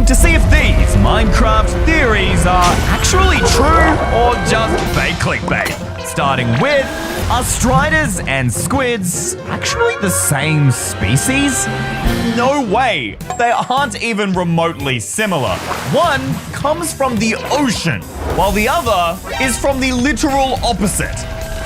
to see if these Minecraft theories are actually true or just fake clickbait. Starting with, are striders and squids actually the same species? No way, they aren't even remotely similar. One comes from the ocean, while the other is from the literal opposite,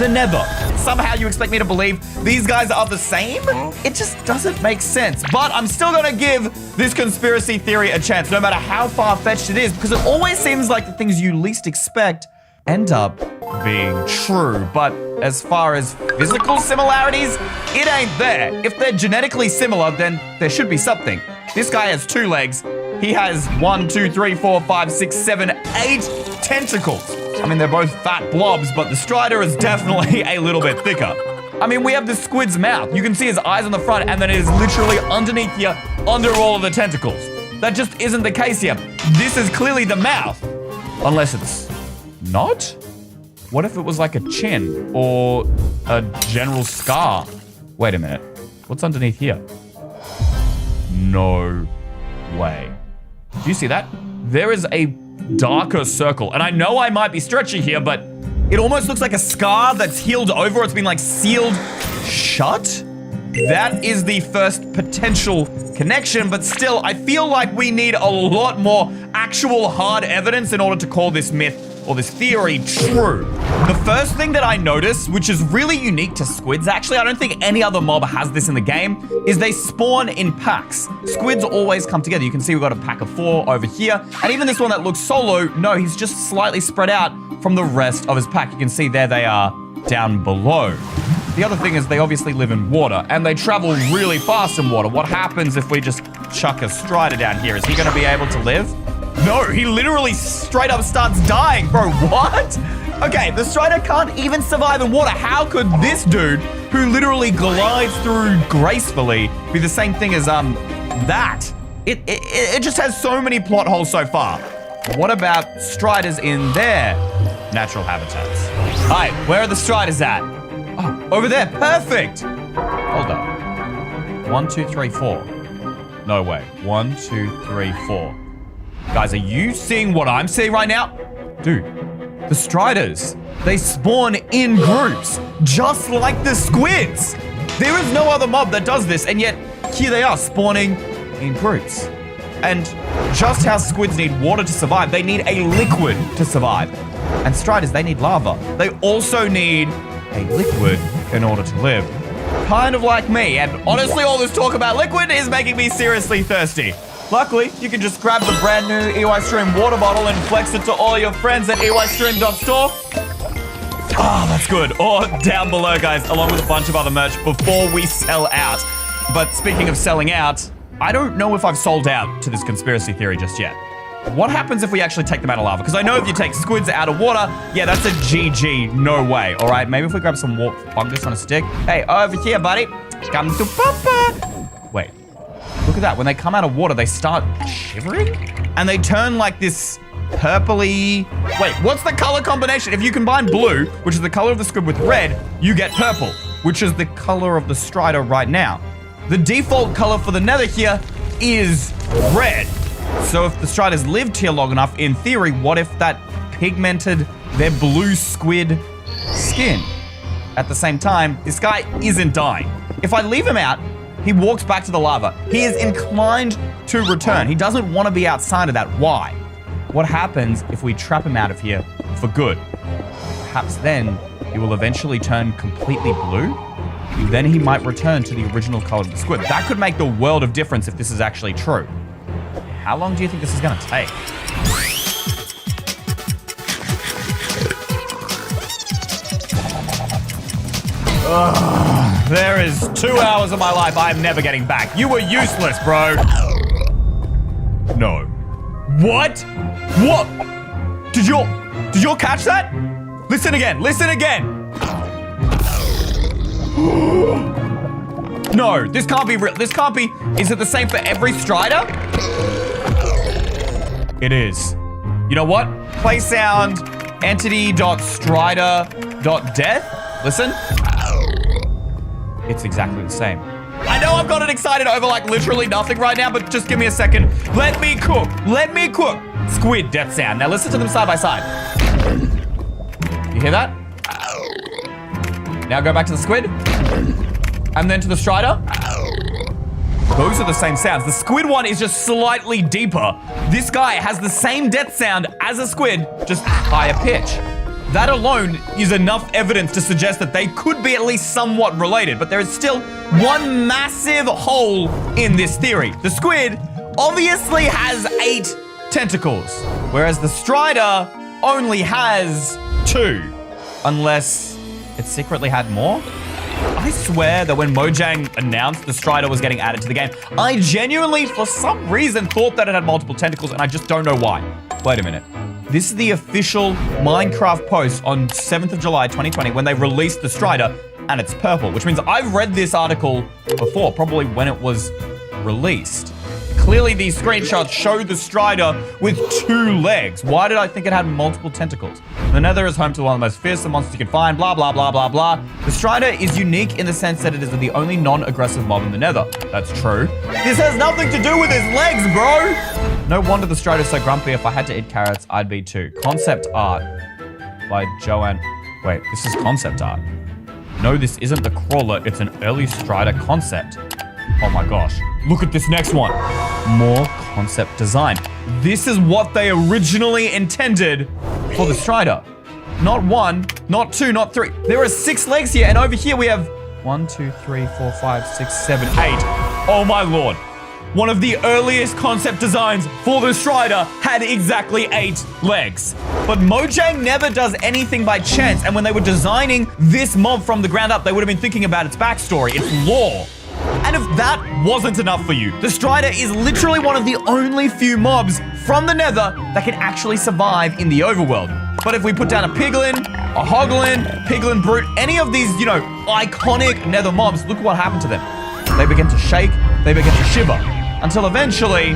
the nether. Somehow you expect me to believe these guys are the same? It just doesn't make sense. But I'm still gonna give this conspiracy theory a chance, no matter how far-fetched it is, because it always seems like the things you least expect end up being true. But as far as physical similarities, it ain't there. If they're genetically similar, then there should be something. This guy has 2 legs. He has 1, 2, 3, 4, 5, 6, 7, 8 tentacles. I mean, they're both fat blobs, but the strider is definitely a little bit thicker. I mean, we have the squid's mouth. You can see his eyes on the front, and then it is literally underneath here, under all of the tentacles. That just isn't the case here. This is clearly the mouth. Unless it's not? What if it was like a chin or a general scar? Wait a minute. What's underneath here? No way. Do you see that? There is a darker circle. And I know I might be stretching here, but it almost looks like a scar that's healed over. It's been like sealed shut. That is the first potential connection, but still, I feel like we need a lot more actual hard evidence in order to call this myth or this theory true. The first thing that I noticed, which is really unique to squids, actually, I don't think any other mob has this in the game, is they spawn in packs. Squids always come together. You can see we've got a pack of 4 over here, and even this one that looks solo, no, he's just slightly spread out from the rest of his pack. You can see there they are down below. The other thing is they obviously live in water, and they travel really fast in water. What happens if we just chuck a strider down here? Is he gonna be able to live? No, he literally straight up starts dying, bro. What? Okay, the strider can't even survive in water. How could this dude, who literally glides through gracefully, be the same thing as, that? It just has so many plot holes so far. What about striders in their natural habitats? All right, where are the striders at? Oh, over there, perfect. Hold up. 1, 2, 3, 4. No way. 1, 2, 3, 4. Guys, are you seeing what I'm seeing right now? Dude, the striders, they spawn in groups, just like the squids. There is no other mob that does this, and yet here they are spawning in groups. And just how squids need water to survive, they need a liquid to survive. And striders, they need lava. They also need a liquid in order to live. Kind of like me, and honestly, all this talk about liquid is making me seriously thirsty. Luckily, you can just grab the brand new EYstreem water bottle and flex it to all your friends at EYstream.store. Ah, that's good. Or down below, guys, along with a bunch of other merch before we sell out. But speaking of selling out, I don't know if I've sold out to this conspiracy theory just yet. What happens if we actually take them out of lava? Because I know if you take squids out of water, yeah, that's a GG, no way. All right, maybe if we grab some fungus on a stick. Hey, over here, buddy. Come to Papa. Wait, look at that. When they come out of water, they start shivering? And they turn like this purpley... Wait, what's the color combination? If you combine blue, which is the color of the squid, with red, you get purple, which is the color of the strider right now. The default color for the nether here is red. So if the striders lived here long enough, in theory, what if that pigmented their blue squid skin? At the same time, this guy isn't dying. If I leave him out, he walks back to the lava. He is inclined to return. He doesn't want to be outside of that. Why? What happens if we trap him out of here for good? Perhaps then he will eventually turn completely blue. Then he might return to the original color of the squid. That could make the world of difference if this is actually true. How long do you think this is going to take? Ugh, there is 2 hours of my life I am never getting back. You were useless, bro. No. What? What? Did you all catch that? Listen again. Listen again. No, this can't be real. This can't be. Is it the same for every strider? It is. You know what? Play sound entity.strider.death. Listen. It's exactly the same. I know know I've gotten excited over like literally nothing right now, but just give me a second. Let me cook. Let me cook. Squid death sound. Now listen to them side by side. You hear that? Now go back to the squid. And then to the strider. Those are the same sounds. The squid one is just slightly deeper. This guy has the same death sound as a squid, just higher pitch. That alone is enough evidence to suggest that they could be at least somewhat related, but there is still one massive hole in this theory. The squid obviously has 8 tentacles, whereas the strider only has 2, unless it secretly had more. I swear that when Mojang announced the strider was getting added to the game, I genuinely, for some reason, thought that it had multiple tentacles, and I just don't know why. Wait a minute. This is the official Minecraft post on 7th of July, 2020, when they released the strider, and it's purple, which means I've read this article before, probably when it was released. Clearly, these screenshots show the strider with 2 legs. Why did I think it had multiple tentacles? The Nether is home to one of the most fearsome monsters you can find, blah, blah, blah, blah, blah. The strider is unique in the sense that it is the only non-aggressive mob in the Nether. That's true. This has nothing to do with his legs, bro. No wonder the strider's so grumpy. If I had to eat carrots, I'd be too. Concept art by Joanne. Wait, this is concept art. No, this isn't the crawler. It's an early strider concept. Oh my gosh. Look at this next one. More concept design. This is what they originally intended for the strider. Not 1, not 2, not 3. There are 6 legs here, and over here we have 1, 2, 3, 4, 5, 6, 7, 8. Oh my lord. One of the earliest concept designs for the strider had exactly 8 legs. But Mojang never does anything by chance, and when they were designing this mob from the ground up, they would have been thinking about its backstory, its lore. And if that wasn't enough for you, the strider is literally one of the only few mobs from the Nether that can actually survive in the overworld. But if we put down a piglin, a hoglin, piglin brute, any of these, you know, iconic Nether mobs, look what happened to them. They begin to shake, they begin to shiver, until eventually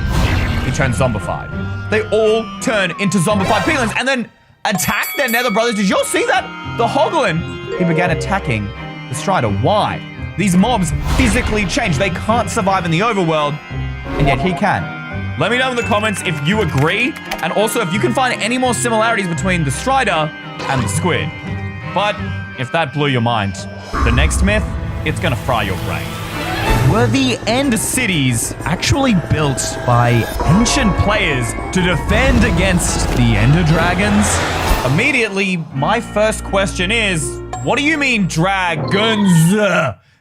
he turns zombified. They all turn into zombified piglins and then attack their Nether brothers. Did y'all see that? The hoglin, he began attacking the strider. Why? These mobs physically change. They can't survive in the overworld, and yet he can. Let me know in the comments if you agree, and also if you can find any more similarities between the strider and the squid. But if that blew your mind, the next myth, it's gonna fry your brain. Were the End cities actually built by ancient players to defend against the Ender Dragons? Immediately, my first question is, what do you mean dragons?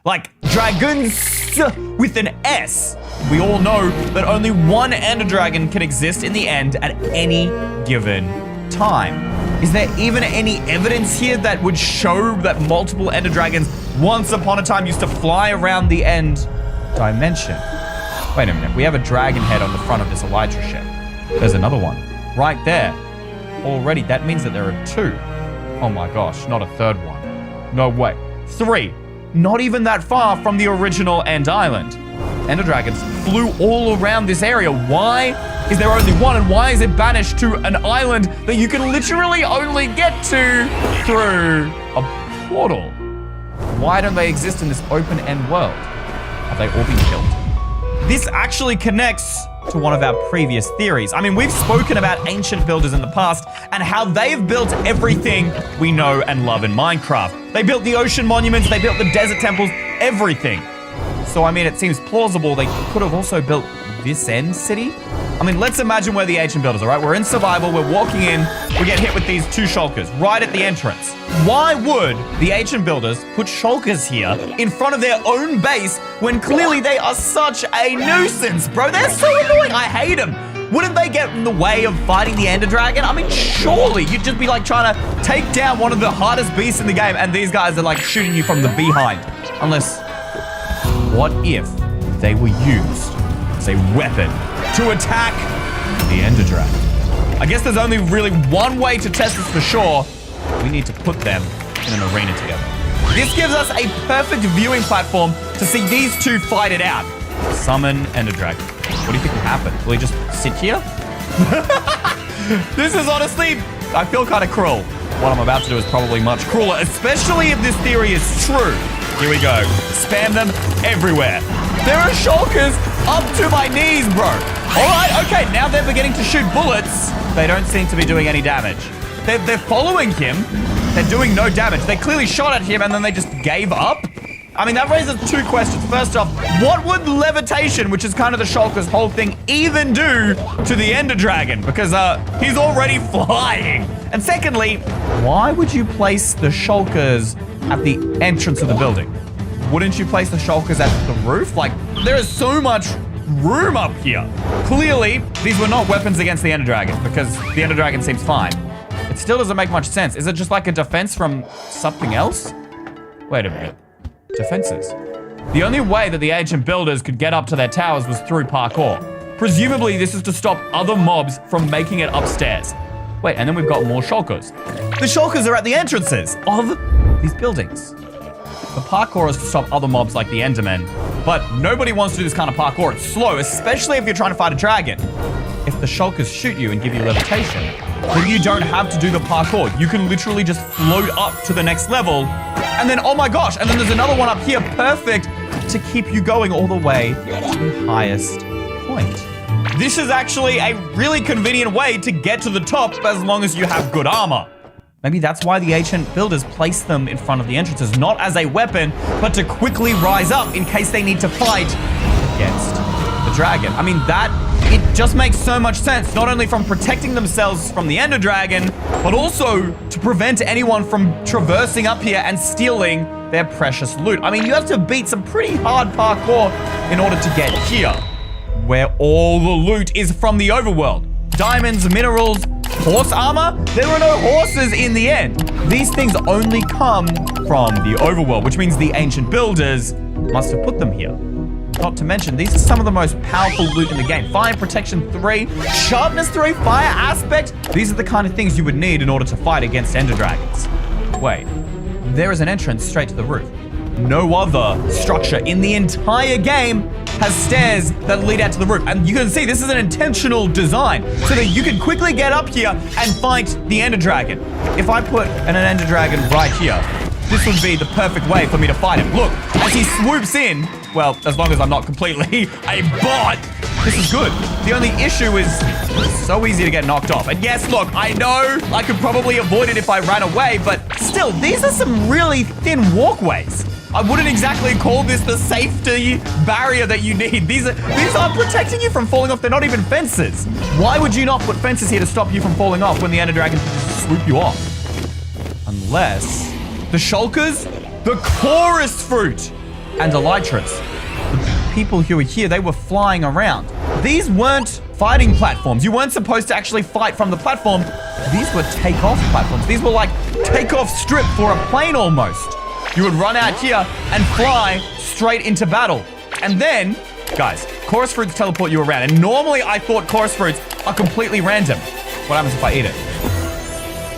Like dragons with an S. We all know that only one Ender Dragon can exist in the End at any given time. Is there even any evidence here that would show that multiple Ender Dragons once upon a time used to fly around the End dimension? Wait a minute, we have a dragon head on the front of this Elytra ship. There's another one right there. Already, that means that there are 2. Oh my gosh, not a third one. No way. 3. Not even that far from the original End Island. Ender Dragons flew all around this area. Why is there only one, and why is it banished to an island that you can literally only get to through a portal? Why don't they exist in this open-end world? Have they all been killed? This actually connects to one of our previous theories. I mean, we've spoken about ancient builders in the past and how they've built everything we know and love in Minecraft. They built the ocean monuments, they built the desert temples, everything. So, I mean, it seems plausible they could have also built this End city. I mean, let's imagine we're the ancient builders, all right? We're in survival, we're walking in, we get hit with these 2 shulkers right at the entrance. Why would the ancient builders put shulkers here in front of their own base when clearly they are such a nuisance, bro? They're so annoying, I hate them. Wouldn't they get in the way of fighting the Ender Dragon? I mean, surely you'd just be like trying to take down one of the hardest beasts in the game, and these guys are like shooting you from the behind. Unless, what if they were used as a weapon to attack the Ender Dragon? I guess there's only really one way to test this for sure. We need to put them in an arena together. This gives us a perfect viewing platform to see these 2 fight it out. Summon Ender Dragon. What do you think will happen? Will he just sit here? This is honestly, I feel kind of cruel. What I'm about to do is probably much crueler, especially if this theory is true. Here we go. Spam them everywhere. There are shulkers up to my knees, bro. All right, okay, now they're beginning to shoot bullets. They don't seem to be doing any damage. They're following him. They're doing no damage. They clearly shot at him and then they just gave up. I mean, that raises two questions. First off, what would levitation, which is kind of the shulker's whole thing, even do to the Ender Dragon? Because he's already flying. And secondly, why would you place the shulkers at the entrance of the building? Wouldn't you place the shulkers at the roof? Like, there is so much room up here. Clearly, these were not weapons against the Ender Dragon because the Ender Dragon seems fine. It still doesn't make much sense. Is it just like a defense from something else? Wait a minute. Defenses. The only way that the ancient builders could get up to their towers was through parkour. Presumably, this is to stop other mobs from making it upstairs. Wait, and then we've got more shulkers. The shulkers are at the entrances of these buildings. The parkour is to stop other mobs like the Endermen, but nobody wants to do this kind of parkour. It's slow, especially if you're trying to fight a dragon. If the shulkers shoot you and give you levitation, then you don't have to do the parkour. You can literally just float up to the next level, and then, oh my gosh, and then there's another one up here, perfect to keep you going all the way to the highest point. This is actually a really convenient way to get to the top as long as you have good armor. Maybe that's why the ancient builders placed them in front of the entrances, not as a weapon, but to quickly rise up in case they need to fight against the dragon. I mean, it just makes so much sense, not only from protecting themselves from the Ender Dragon, but also to prevent anyone from traversing up here and stealing their precious loot. I mean, you have to beat some pretty hard parkour in order to get here, where all the loot is from the overworld. Diamonds, minerals, horse armor? There are no horses in the end. These things only come from the overworld, which means the ancient builders must have put them here. Not to mention, these are some of the most powerful loot in the game. Fire protection 3, sharpness 3, fire aspect. These are the kind of things you would need in order to fight against Ender Dragons. Wait, there is an entrance straight to the roof. No other structure in the entire game has stairs that lead out to the roof. And you can see this is an intentional design so that you can quickly get up here and fight the Ender Dragon. If I put an Ender Dragon right here, this would be the perfect way for me to fight him. Look, as he swoops in, well, as long as I'm not completely a bot, this is good. The only issue is it's so easy to get knocked off. And yes, look, I know I could probably avoid it if I ran away, but still, these are some really thin walkways. I wouldn't exactly call this the safety barrier that you need. These are protecting you from falling off. They're not even fences. Why would you not put fences here to stop you from falling off when the Ender Dragon can just swoop you off? Unless the shulkers, the chorus fruit, and elytras. The people who were here, they were flying around. These weren't fighting platforms. You weren't supposed to actually fight from the platform. These were takeoff platforms. These were like takeoff strip for a plane almost. You would run out here and fly straight into battle. And then, guys, chorus fruits teleport you around. And normally I thought chorus fruits are completely random. What happens if I eat it?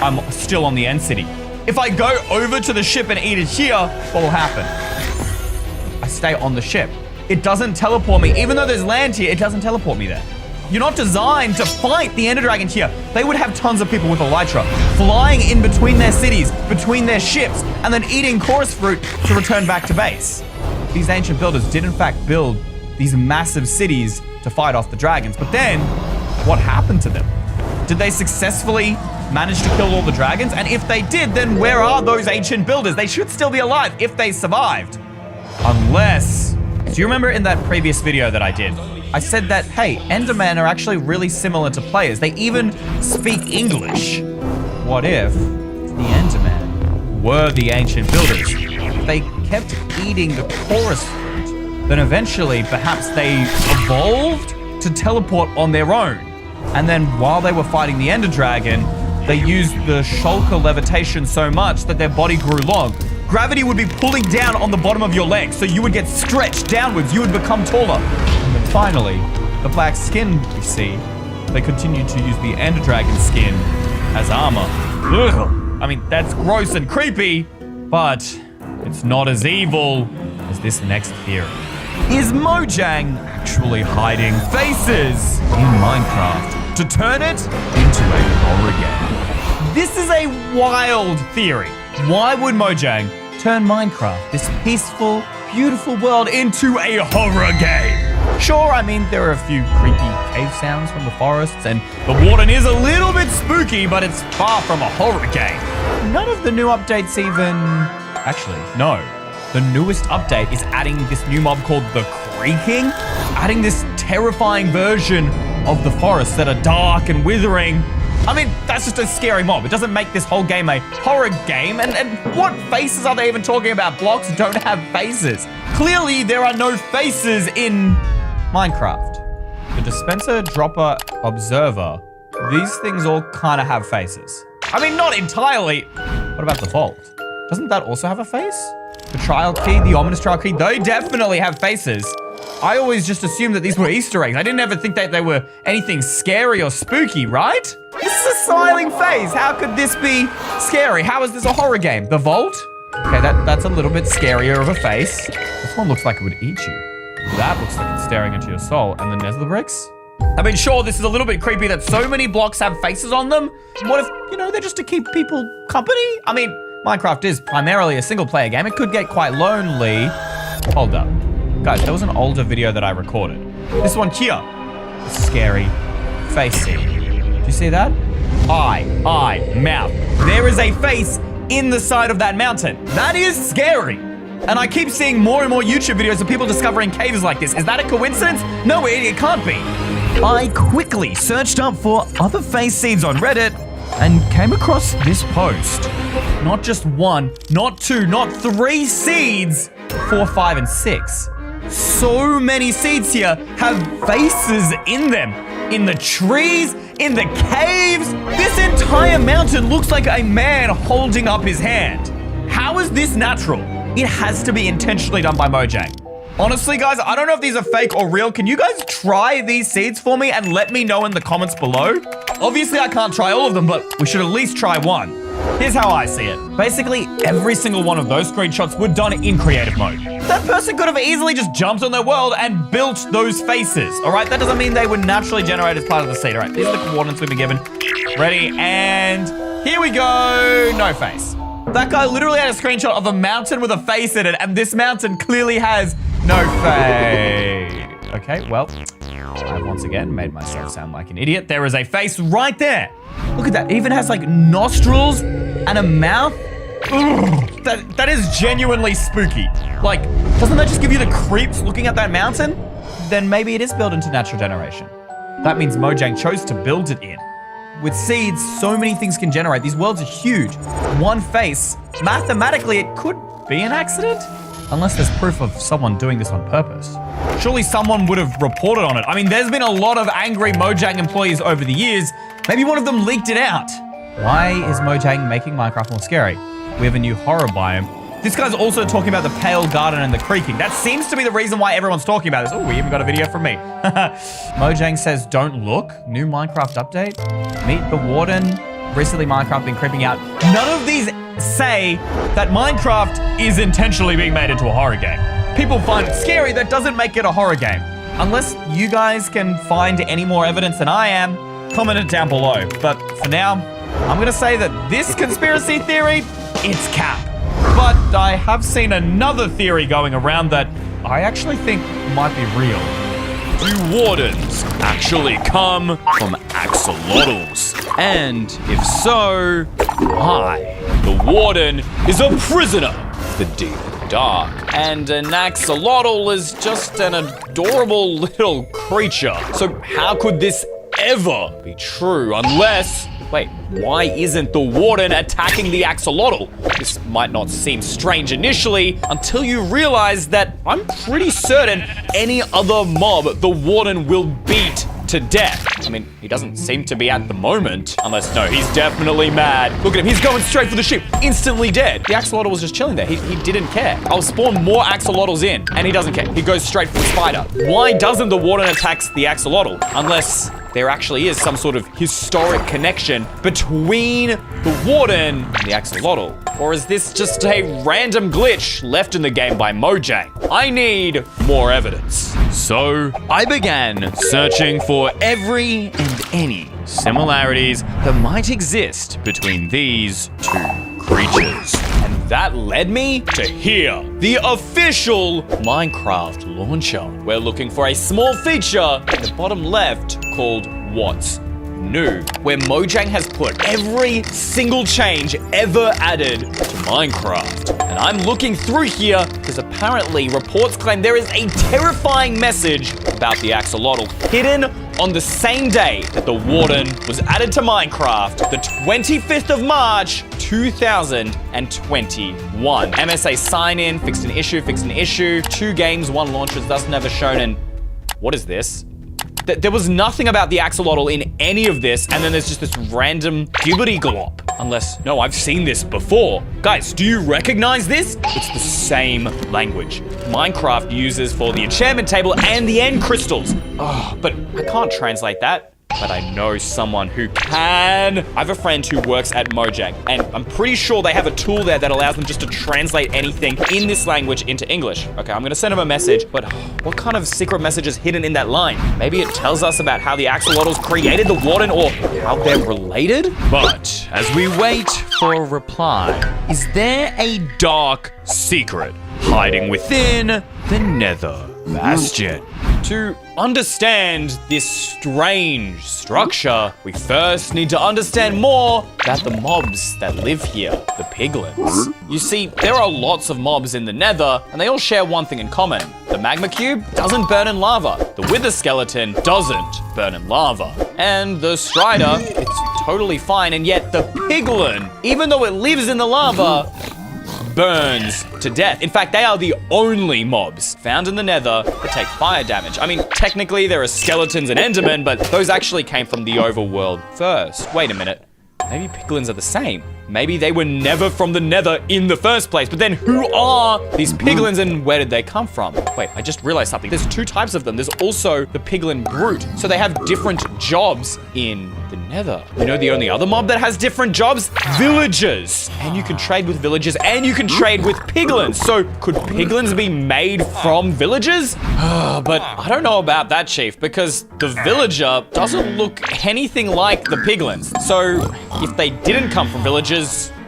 I'm still on the end city. If I go over to the ship and eat it here, what will happen? I stay on the ship. It doesn't teleport me. Even though there's land here, it doesn't teleport me there. You're not designed to fight the Ender Dragon here. They would have tons of people with elytra flying in between their cities, between their ships, and then eating chorus fruit to return back to base. These ancient builders did in fact build these massive cities to fight off the dragons. But then, what happened to them? Did they successfully manage to kill all the dragons? And if they did, then where are those ancient builders? They should still be alive if they survived. Unless... Do you remember in that previous video that I did? I said that, hey, Endermen are actually really similar to players. They even speak English. What if the Endermen were the ancient builders? If they kept eating the chorus fruit, then eventually perhaps they evolved to teleport on their own. And then while they were fighting the Ender Dragon, they used the shulker levitation so much that their body grew long. Gravity would be pulling down on the bottom of your legs, so you would get stretched downwards, you would become taller. And then finally, the black skin we see, they continue to use the Ender Dragon skin as armor. Ugh. I mean, that's gross and creepy, but it's not as evil as this next theory. Is Mojang actually hiding faces in Minecraft to turn it into a horror game? This is a wild theory. Why would Mojang turn Minecraft, this peaceful, beautiful world into a horror game. Sure, I mean, there are a few creepy cave sounds from the forests, and the warden is a little bit spooky, but it's far from a horror game. None of the new updates even... Actually, no. The newest update is adding this new mob called the Creaking, adding this terrifying version of the forests that are dark and withering. I mean, that's just a scary mob. It doesn't make this whole game a horror game. And what faces are they even talking about? Blocks don't have faces. Clearly, there are no faces in Minecraft. The dispenser, dropper, observer. These things all kind of have faces. I mean, not entirely. What about the vault? Doesn't that also have a face? The trial key, the ominous trial key, they definitely have faces. I always just assumed that these were Easter eggs. I didn't ever think that they were anything scary or spooky, right? This is a smiling face. How could this be scary? How is this a horror game? The vault? Okay, that's a little bit scarier of a face. This one looks like it would eat you. That looks like it's staring into your soul. And the Nether bricks? I mean, sure, this is a little bit creepy that so many blocks have faces on them. What if, you know, they're just to keep people company? I mean, Minecraft is primarily a single-player game. It could get quite lonely. Hold up. Guys, there was an older video that I recorded. This one here. Scary facey. Do you see that? Eye, mouth. There is a face in the side of that mountain. That is scary. And I keep seeing more and more YouTube videos of people discovering caves like this. Is that a coincidence? No, it can't be. I quickly searched up for other face seeds on Reddit and came across this post. Not just one, not two, not three seeds. 4, 5, and 6. So many seeds here have faces in them. In the trees, in the caves. This entire mountain looks like a man holding up his hand. How is this natural? It has to be intentionally done by Mojang. Honestly, guys, I don't know if these are fake or real. Can you guys try these seeds for me and let me know in the comments below? Obviously, I can't try all of them, but we should at least try one. Here's how I see it. Basically, every single one of those screenshots were done in creative mode. That person could have easily just jumped on their world and built those faces, all right? That doesn't mean they were naturally generated as part of the seed, all right? These are the coordinates we've been given. Ready, and here we go. No face. That guy literally had a screenshot of a mountain with a face in it, and this mountain clearly has no face. Okay, well, I've once again made myself sound like an idiot. There is a face right there. Look at that. It even has like nostrils and a mouth. Ugh, that is genuinely spooky. Like, doesn't that just give you the creeps looking at that mountain? Then maybe it is built into natural generation. That means Mojang chose to build it in. With seeds, so many things can generate. These worlds are huge. One face, mathematically, it could be an accident. Unless there's proof of someone doing this on purpose. Surely someone would have reported on it. I mean, there's been a lot of angry Mojang employees over the years. Maybe one of them leaked it out. Why is Mojang making Minecraft more scary? We have a new horror biome. This guy's also talking about the Pale Garden and the Creaking. That seems to be the reason why everyone's talking about this. Oh, we even got a video from me. Mojang says, don't look. New Minecraft update. Meet the Warden. Recently, Minecraft been creeping out. None of these say that Minecraft is intentionally being made into a horror game. People find it scary. That doesn't make it a horror game. Unless you guys can find any more evidence than I am, comment it down below. But for now, I'm gonna say that this conspiracy theory, it's cap. But I have seen another theory going around that I actually think might be real. Do wardens actually come from axolotls? And if so, why? The warden is a prisoner of the deep dark, and an axolotl is just an adorable little creature. So how could this ever be true unless... Wait, why isn't the warden attacking the axolotl? This might not seem strange initially until you realize that I'm pretty certain any other mob the warden will beat to death. I mean, he doesn't seem to be at the moment. Unless, no, he's definitely mad. Look at him, he's going straight for the ship. Instantly dead. The axolotl was just chilling there. He didn't care. I'll spawn more axolotls in, and he doesn't care. He goes straight for the spider. Why doesn't the warden attack the axolotl? Unless there actually is some sort of historic connection between the warden and the axolotl. Or is this just a random glitch left in the game by Mojang? I need more evidence. So I began searching for every and any similarities that might exist between these two creatures. And that led me to here, the official Minecraft launcher. We're looking for a small feature at the bottom left called What's New, where Mojang has put every single change ever added to Minecraft. And I'm looking through here because apparently reports claim there is a terrifying message about the axolotl hidden on the same day that the Warden was added to Minecraft, the 25th of March, 2021. MSA sign-in, fixed an issue, 2 games, 1 launcher, thus never shown, and what is this? There was nothing about the axolotl in any of this, and then there's just this random gibbity glop. Unless, no, I've seen this before. Guys, do you recognize this? It's the same language Minecraft uses for the enchantment table and the end crystals. Oh, but I can't translate that. But I know someone who can. I have a friend who works at Mojang, and I'm pretty sure they have a tool there that allows them just to translate anything in this language into English. Okay, I'm gonna send him a message, but what kind of secret message is hidden in that line? Maybe it tells us about how the axolotls created the Warden or how they're related? But as we wait for a reply, is there a dark secret hiding within the Nether Bastion? To understand this strange structure, we first need to understand more about the mobs that live here, the piglins. You see, there are lots of mobs in the Nether, and they all share one thing in common. The magma cube doesn't burn in lava. The wither skeleton doesn't burn in lava. And the strider, it's totally fine, and yet the piglin, even though it lives in the lava, burns to death. In fact, they are the only mobs found in the Nether that take fire damage. I mean, technically there are skeletons and endermen, but those actually came from the overworld first. Wait a minute. Maybe piglins are the same. Maybe they were never from the Nether in the first place, but then who are these piglins and where did they come from? Wait, I just realized something. There's 2 types of them. There's also the piglin brute. So they have different jobs in the Nether. You know the only other mob that has different jobs? Villagers. And you can trade with villagers and you can trade with piglins. So could piglins be made from villagers? But I don't know about that, Chief, because the villager doesn't look anything like the piglins. So if they didn't come from villagers,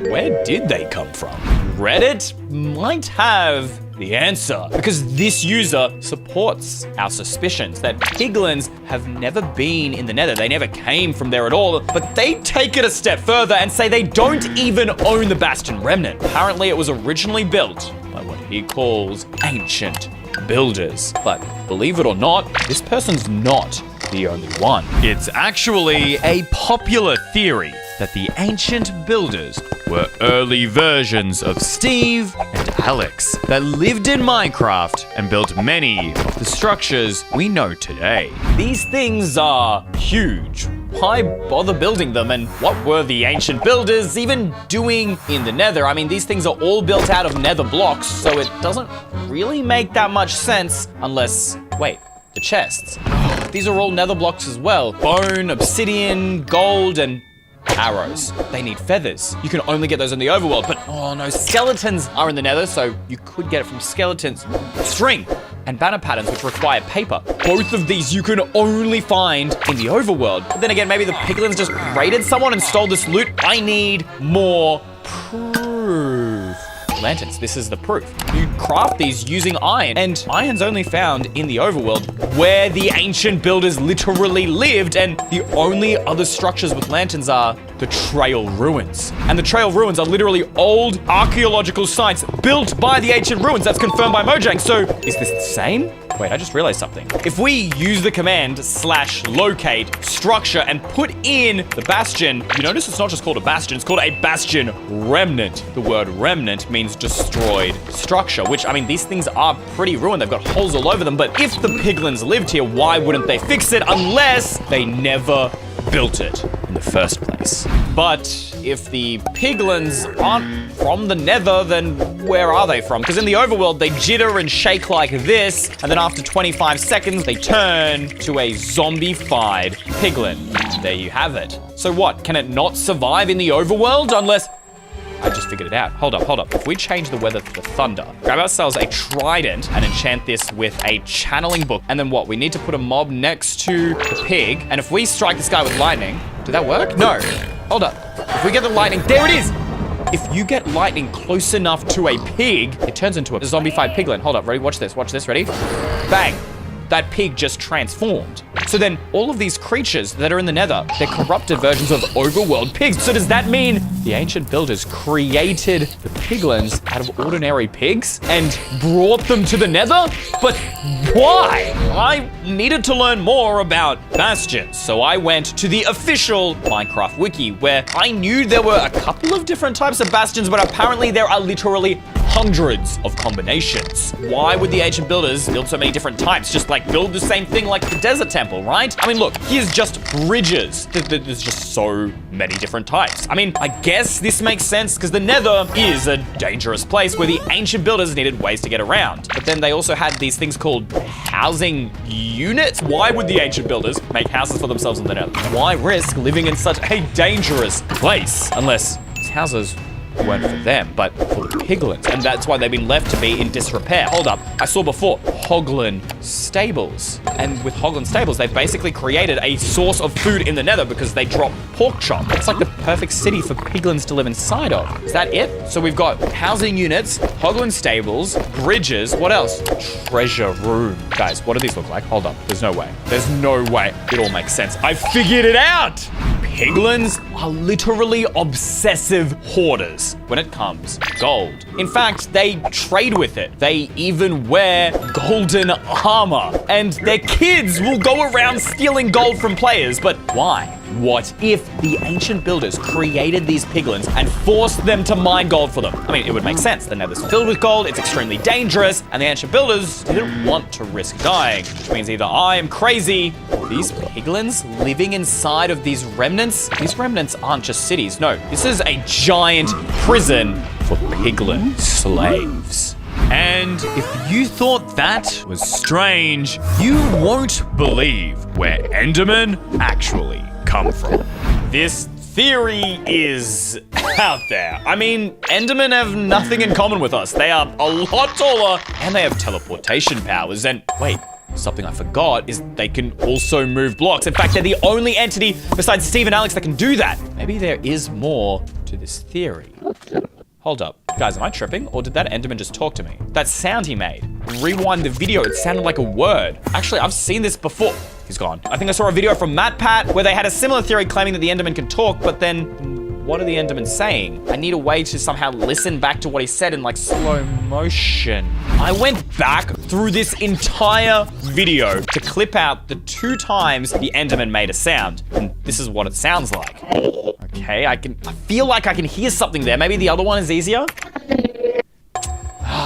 where did they come from? Reddit might have the answer, because this user supports our suspicions that piglins have never been in the Nether. They never came from there at all, but they take it a step further and say they don't even own the Bastion Remnant. Apparently it was originally built by what he calls ancient builders. But believe it or not, this person's not the only one. It's actually a popular theory that the ancient builders were early versions of Steve and Alex that lived in Minecraft and built many of the structures we know today. These things are huge. Why bother building them, and what were the ancient builders even doing in the Nether? I mean, these things are all built out of Nether blocks, so it doesn't really make that much sense unless, wait, the chests. These are all Nether blocks as well. Bone, obsidian, gold, and arrows. They need feathers. You can only get those in the overworld, but oh no, skeletons are in the Nether, so you could get it from skeletons. String and banner patterns, which require paper. Both of these you can only find in the overworld. But then again, maybe the piglins just raided someone and stole this loot. I need more proof. Lanterns, this is the proof. You craft these using iron, and iron's only found in the overworld where the ancient builders literally lived, and the only other structures with lanterns are the Trail Ruins. And the Trail Ruins are literally old archaeological sites built by the ancient ruins. That's confirmed by Mojang. So is this the same? Wait, I just realized something. If we use the command /locate structure and put in the bastion, you notice it's not just called a bastion, it's called a bastion remnant. The word remnant means destroyed structure, which, I mean, these things are pretty ruined. They've got holes all over them, but if the piglins lived here, why wouldn't they fix it unless they never built it in the first place? But if the piglins aren't from the Nether, then where are they from? Because in the overworld, they jitter and shake like this, and then after 25 seconds, they turn to a zombie-fied piglin. There you have it. So what, can it not survive in the overworld unless... I just figured it out. Hold up. If we change the weather to thunder, grab ourselves a trident and enchant this with a channeling book, and then what? We need to put a mob next to the pig, and if we strike this guy with lightning, did that work? No. Hold up. If we get the lightning, there it is! if you get lightning close enough to a pig, it turns into a zombified piglin. Hold up, ready? Watch this, ready? Bang. That pig just transformed. So then all of these creatures that are in the nether, they're corrupted versions of overworld pigs. So does that mean the ancient builders created the piglins out of ordinary pigs and brought them to the nether? But why? I needed to learn more about bastions. So I went to the official Minecraft wiki where I knew there were a couple of different types of bastions, but apparently there are literally hundreds of combinations. Why would the ancient builders build so many different types? Just like build the same thing like the desert temple, right? I mean, look, here's just bridges. There's just so many different types. I mean, I guess this makes sense because the nether is a dangerous place where the ancient builders needed ways to get around. But then they also had these things called housing units. Why would the ancient builders make houses for themselves in the nether? Why risk living in such a dangerous place? Unless these houses weren't for them, but for the piglins, and that's why they've been left to be in disrepair. Hold up, I saw before Hoglin Stables, and with Hoglin Stables, they've basically created a source of food in the nether because they drop pork chop. It's like the perfect city for piglins to live inside of. Is that it? So we've got housing units, Hoglin Stables, bridges, what else? Treasure room. Guys, what do these look like? Hold up, there's no way. There's no way. It all makes sense. I figured it out! Piglins are literally obsessive hoarders when it comes to gold. In fact, they trade with it. They even wear golden armor. And their kids will go around stealing gold from players. But why? What if the ancient builders created these piglins and forced them to mine gold for them? I mean, it would make sense. The nether's filled with gold, it's extremely dangerous, and the ancient builders didn't want to risk dying, which means either I am crazy or these piglins living inside of these remnants. These remnants aren't just cities. No, this is a giant prison for piglin slaves. And if you thought that was strange, you won't believe where Endermen actually come from. This theory is out there. I mean, Endermen have nothing in common with us. They are a lot taller and they have teleportation powers. And wait, something I forgot is they can also move blocks. In fact, they're the only entity besides Steve and Alex that can do that. Maybe there is more to this theory. Hold up. Guys, am I tripping? Or did that Enderman just talk to me? That sound he made. Rewind the video, it sounded like a word. Actually, I've seen this before. He's gone. I think I saw a video from MatPat where they had a similar theory claiming that the Enderman can talk, but then what are the Endermen saying? I need a way to somehow listen back to what he said in like slow motion. I went back through this entire video to clip out the 2 times the Enderman made a sound. And this is what it sounds like. Okay, I feel like I can hear something there. Maybe the other one is easier?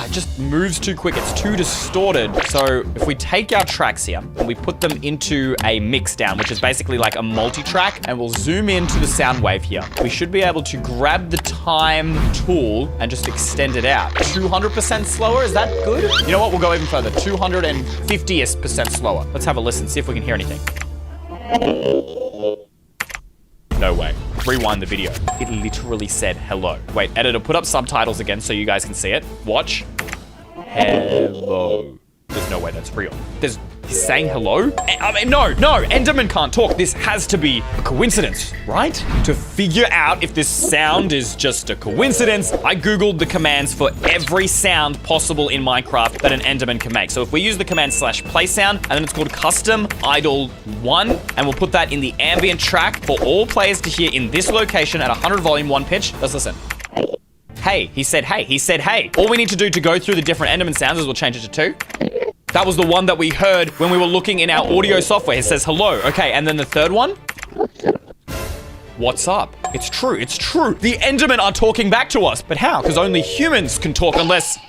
It just moves too quick. It's too distorted. So if we take our tracks here and we put them into a mix down, which is basically like a multi-track, and we'll zoom into the sound wave here, we should be able to grab the time tool and just extend it out. 200% slower, is that good? You know what, we'll go even further. 250% slower. Let's have a listen, see if we can hear anything. No way. Rewind the video. It literally said hello. Wait, editor, put up subtitles again so you guys can see it. Watch. Hello. There's no way that's real. He's saying hello? I mean, no, Enderman can't talk. This has to be a coincidence, right? To figure out if this sound is just a coincidence, I Googled the commands for every sound possible in Minecraft that an Enderman can make. So if we use the command /play sound, and then it's called custom idle 1, and we'll put that in the ambient track for all players to hear in this location at 100 volume, 1 pitch. Let's listen. Hey, he said hey, he said hey. All we need to do to go through the different Enderman sounds is we'll change it to 2. That was the one that we heard when we were looking in our audio software. It says hello. Okay, and then the third one? What's up? It's true, it's true. The Endermen are talking back to us. But how? Because only humans can talk unless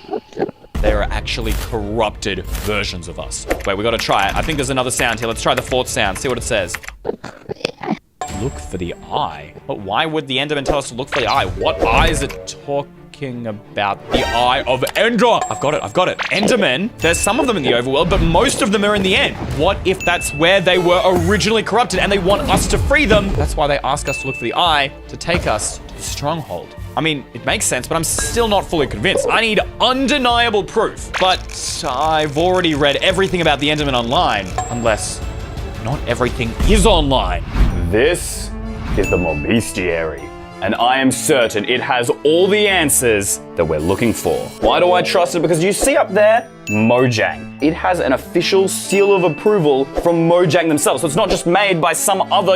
they are actually corrupted versions of us. Wait, we gotta try it. I think there's another sound here. Let's try the 4th sound, see what it says. Look for the eye. But why would the Enderman tell us to look for the eye? What eye is it talking about? The eye of Ender. I've got it. Endermen, there's some of them in the overworld, but most of them are in the end. What if that's where they were originally corrupted and they want us to free them? That's why they ask us to look for the eye to take us to the stronghold. I mean, it makes sense, but I'm still not fully convinced. I need undeniable proof. But I've already read everything about the Enderman online, unless not everything is online. This is the bestiary. and I am certain it has all the answers that we're looking for. Why do I trust it? Because you see up there, Mojang. It has an official seal of approval from Mojang themselves. So it's not just made by some other,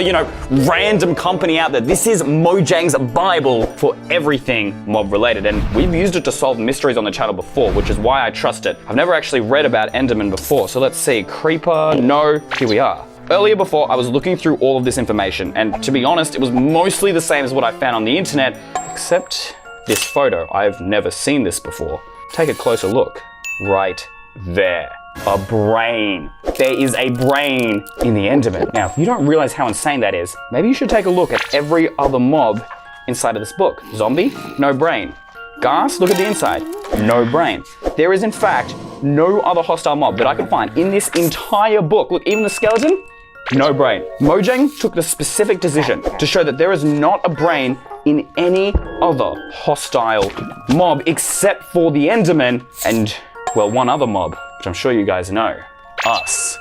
random company out there. This is Mojang's Bible for everything mob related. And we've used it to solve mysteries on the channel before, which is why I trust it. I've never actually read about Enderman before. So let's see, Creeper, no, here we are. Earlier before, I was looking through all of this information, and to be honest, it was mostly the same as what I found on the internet, except this photo. I've never seen this before. Take a closer look. Right there. A brain. There is a brain in the Enderman. Now, if you don't realize how insane that is, maybe you should take a look at every other mob inside of this book. Zombie? No brain. Ghast? Look at the inside. No brain. There is, in fact, no other hostile mob that I could find in this entire book. Look, even the skeleton? No brain. Mojang took the specific decision to show that there is not a brain in any other hostile mob except for the Enderman and, well, one other mob, which I'm sure you guys know. Us.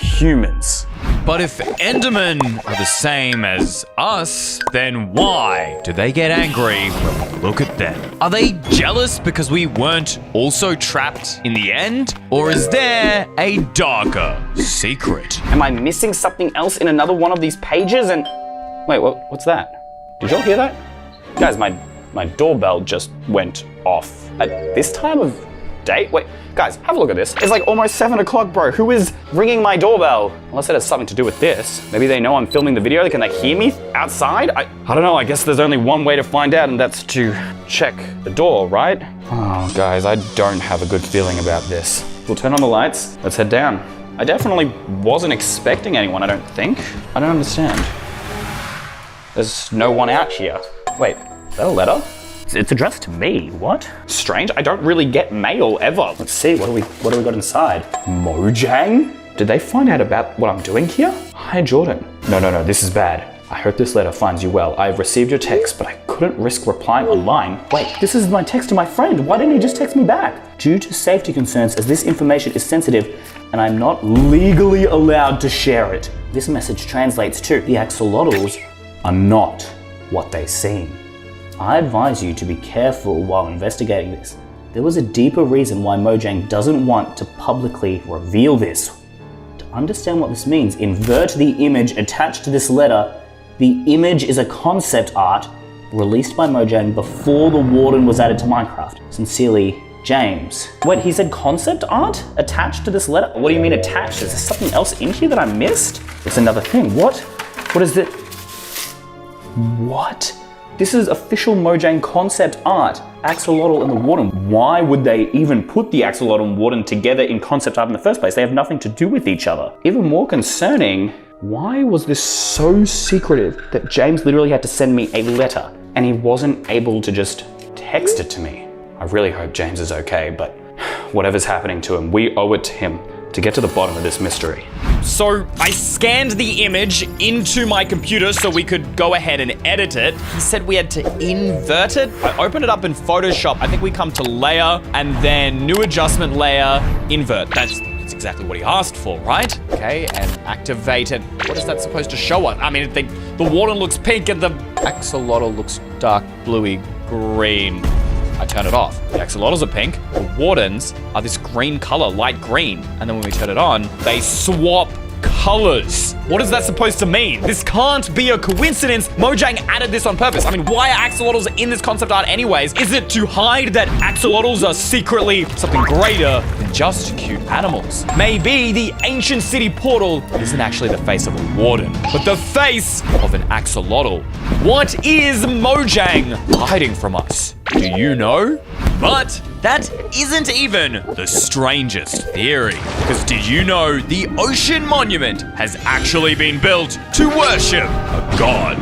Humans. But if Endermen are the same as us, then why do they get angry when we look at them? Are they jealous because we weren't also trapped in the end? Or is there a darker secret? Am I missing something else in another one of these pages? And wait, what's that? Did y'all hear that? Guys, my doorbell just went off at this time of day. Wait, guys, have a look at this. It's like almost 7 o'clock, bro. Who is ringing my doorbell? Unless it has something to do with this. Maybe they know I'm filming the video. Can they hear me outside? I don't know. I guess there's only one way to find out, and that's to check the door, right? Oh, guys, I don't have a good feeling about this. We'll turn on the lights. Let's head down. I definitely wasn't expecting anyone, I don't think. I don't understand. There's no one out here. Wait, is that a letter? It's addressed to me. What? Strange. I don't really get mail ever. Let's see. What do we got inside? Mojang? Did they find out about what I'm doing here? Hi, Jordan. No. This is bad. I hope this letter finds you well. I've received your text, but I couldn't risk replying online. Wait, this is my text to my friend. Why didn't he just text me back? Due to safety concerns, as this information is sensitive, and I'm not legally allowed to share it. This message translates to the axolotls are not what they seem. I advise you to be careful while investigating this. There was a deeper reason why Mojang doesn't want to publicly reveal this. To understand what this means, invert the image attached to this letter. The image is a concept art released by Mojang before the Warden was added to Minecraft. Sincerely, James. Wait, he said concept art attached to this letter? What do you mean attached? Is there something else in here that I missed? It's another thing. What? What is it? What? This is official Mojang concept art. Axolotl and the Warden. Why would they even put the Axolotl and Warden together in concept art in the first place? They have nothing to do with each other. Even more concerning, why was this so secretive that James literally had to send me a letter and he wasn't able to just text it to me? I really hope James is okay, but whatever's happening to him, we owe it to him to get to the bottom of this mystery. So I scanned the image into my computer so we could go ahead and edit it. He said we had to invert it. I opened it up in Photoshop. I think we come to layer and then new adjustment layer, invert. That's exactly what he asked for, right? Okay, and activate it. What is that supposed to show us? I mean, the Warden looks pink and the axolotl looks dark bluey green. I turn it off. The axolotls are pink. The Wardens are this green color, light green. And then when we turn it on, they swap colors. What is that supposed to mean? This can't be a coincidence. Mojang added this on purpose. I mean, why are axolotls in this concept art anyways? Is it to hide that axolotls are secretly something greater than just cute animals? Maybe the ancient city portal isn't actually the face of a Warden, but the face of an axolotl. What is Mojang hiding from us? Do you know? But that isn't even the strangest theory. Because did you know the Ocean Monument has actually been built to worship a god?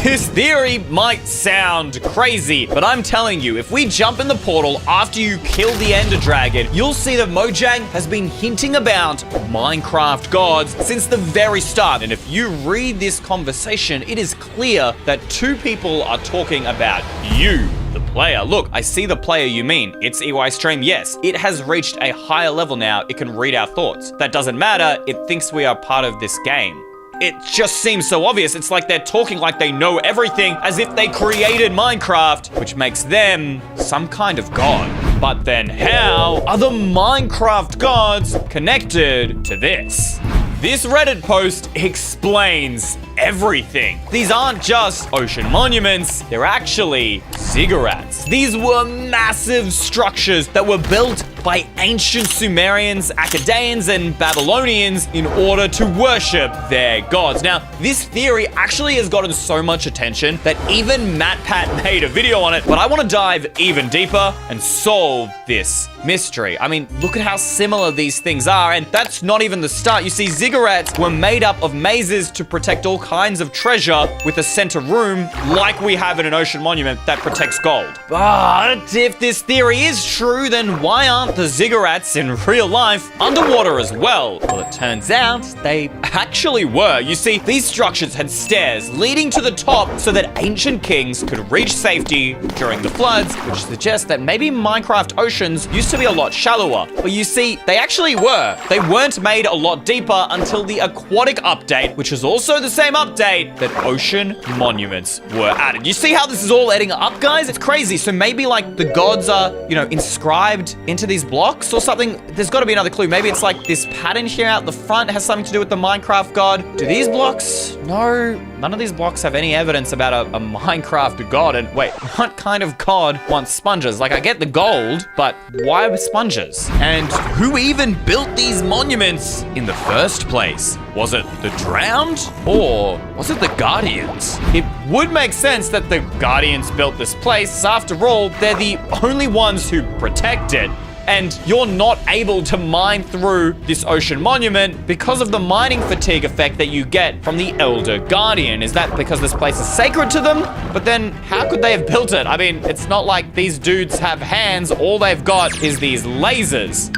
This theory might sound crazy, but I'm telling you, if we jump in the portal after you kill the Ender Dragon, you'll see that Mojang has been hinting about Minecraft gods since the very start. And if you read this conversation, it is clear that two people are talking about you, the player. Look, I see the player you mean. It's EYstreem. Yes, it has reached a higher level now. It can read our thoughts. That doesn't matter. It thinks we are part of this game. it just seems so obvious. It's like they're talking like they know everything, as if they created Minecraft, which makes them some kind of god. But then how are the Minecraft gods connected to this? This Reddit post explains everything. These aren't just ocean monuments, they're actually ziggurats. These were massive structures that were built by ancient Sumerians, Akkadians, and Babylonians in order to worship their gods. Now, this theory actually has gotten so much attention that even MatPat made a video on it, but I want to dive even deeper and solve this mystery. I mean, look at how similar these things are, and that's not even the start. You see, ziggurats were made up of mazes to protect all kinds of treasure with a center room like we have in an ocean monument that protects gold. But if this theory is true, then why aren't the ziggurats in real life underwater as well? Well, it turns out they actually were. You see, these structures had stairs leading to the top so that ancient kings could reach safety during the floods, which suggests that maybe Minecraft oceans used to be a lot shallower. But you see, they actually were. They weren't made a lot deeper until the aquatic update, which is also the same update that ocean monuments were added. You see how this is all adding up, guys? It's crazy. So maybe like the gods are, inscribed into these blocks or something. There's got to be another clue. Maybe it's like this pattern here out the front has something to do with the Minecraft god. Do these blocks? No, none of these blocks have any evidence about a Minecraft god. And wait, what kind of god wants sponges? Like, I get the gold, but why sponges? And who even built these monuments in the first place? Was it the drowned, or was it the Guardians? It would make sense that the Guardians built this place. After all, they're the only ones who protect it. And you're not able to mine through this ocean monument because of the mining fatigue effect that you get from the Elder Guardian. Is that because this place is sacred to them? But then how could they have built it? I mean, it's not like these dudes have hands. All they've got is these lasers.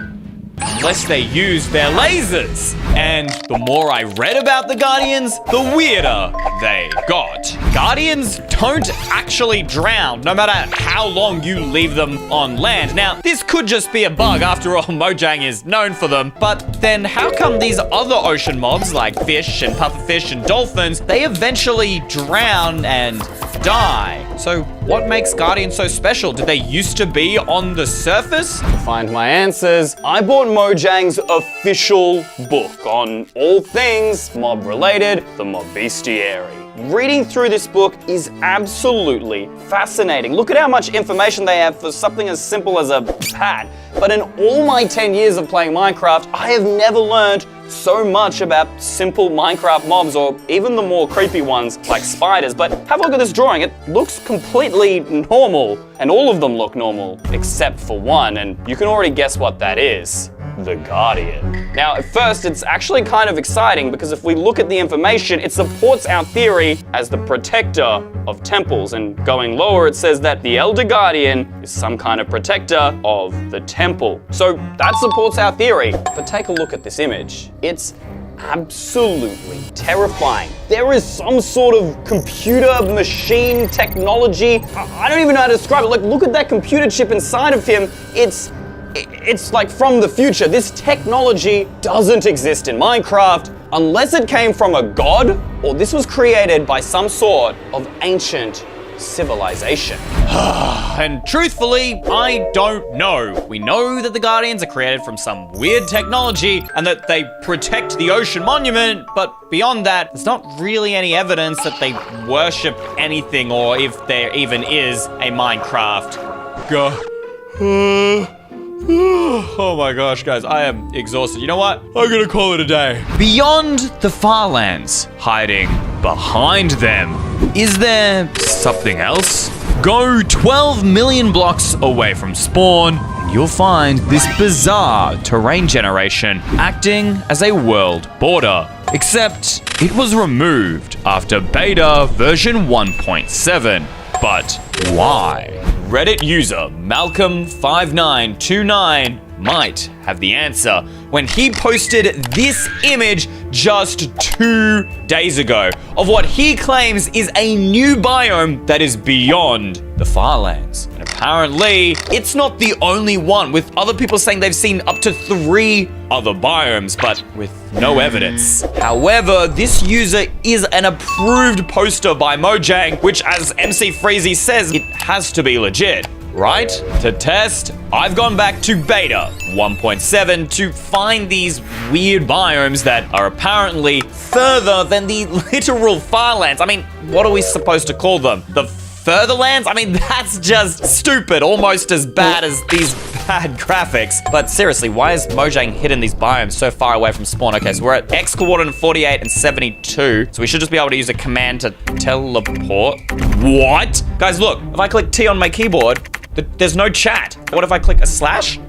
Unless they use their lasers. And the more I read about the Guardians, the weirder they got. Guardians don't actually drown, no matter how long you leave them on land. Now, this could just be a bug. After all, Mojang is known for them. But then how come these other ocean mobs, like fish and pufferfish and dolphins, they eventually drown and die? So what makes Guardians so special? Did they used to be on the surface? To find my answers, I bought Mojang's official book on all things mob related, the Mob Bestiary. Reading through this book is absolutely fascinating. Look at how much information they have for something as simple as a pad. But in all my 10 years of playing Minecraft, I have never learned so much about simple Minecraft mobs, or even the more creepy ones like spiders. But have a look at this drawing. It looks completely normal, and all of them look normal except for one, and you can already guess what that is. The Guardian. Now, at first, it's actually kind of exciting because if we look at the information, it supports our theory as the protector of temples. And going lower, it says that the Elder Guardian is some kind of protector of the temple. So that supports our theory. But take a look at this image. It's absolutely terrifying. There is some sort of computer machine technology. I don't even know how to describe it. Like, look at that computer chip inside of him. It's like from the future. This technology doesn't exist in Minecraft unless it came from a god, or this was created by some sort of ancient civilization. And truthfully, I don't know. We know that the Guardians are created from some weird technology and that they protect the ocean monument, but beyond that, there's not really any evidence that they worship anything, or if there even is a Minecraft god. Oh my gosh, guys, I am exhausted. You know what? I'm gonna call it a day. Beyond the Farlands, hiding behind them, is there something else? Go 12 million blocks away from spawn, and you'll find this bizarre terrain generation acting as a world border. Except it was removed after beta version 1.7. But why? Reddit user Malcolm5929 might have the answer. when he posted this image just 2 days ago of what he claims is a new biome that is beyond the Firelands. And apparently, it's not the only one, with other people saying they've seen up to 3 other biomes, but with no evidence. However, this user is an approved poster by Mojang, which, as MC Freezy says, it has to be legit. Right? To test, I've gone back to beta 1.7 to find these weird biomes that are apparently further than the literal Firelands. I mean, what are we supposed to call them? The Furtherlands? I mean, that's just stupid, almost as bad as these bad graphics. But seriously, why is Mojang hidden these biomes so far away from spawn? Okay, so we're at X coordinate 48 and 72. So we should just be able to use a command to teleport. What? Guys, look, if I click T on my keyboard, there's no chat. What if I click a slash?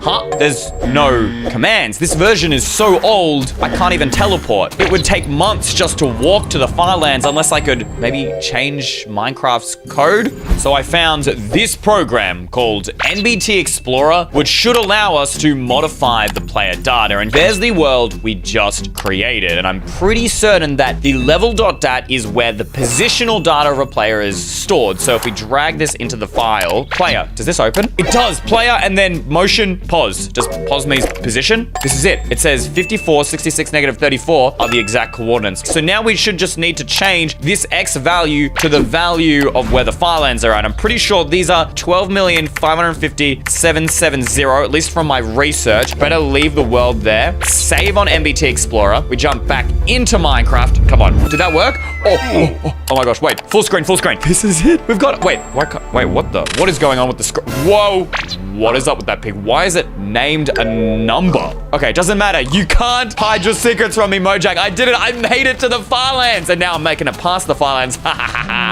Huh? There's no commands. This version is so old, I can't even teleport. It would take months just to walk to the Firelands unless I could maybe change Minecraft's code. So I found this program called NBT Explorer, which should allow us to modify the player data. And there's the world we just created. And I'm pretty certain that the level.dat is where the positional data of a player is stored. So if we drag this into the file, player, does this open? It does, player, and then motion, pause. Does pause mean position? This is it. It says 54, 66, negative 34 are the exact coordinates. So now we should just need to change this X value to the value of where the Firelands are at. I'm pretty sure these are 12,550,770, at least from my research. Better leave the world there. Save on NBT Explorer. We jump back into Minecraft. Come on. Did that work? Oh my gosh. Wait. Full screen, full screen. This is it. We've got, wait, what is going on with the screen? Whoa. What is up with that pig? Why is it named a number? Okay, it doesn't matter. You can't hide your secrets from me, Mojang. I did it. I made it to the Firelands. And now I'm making it past the Firelands.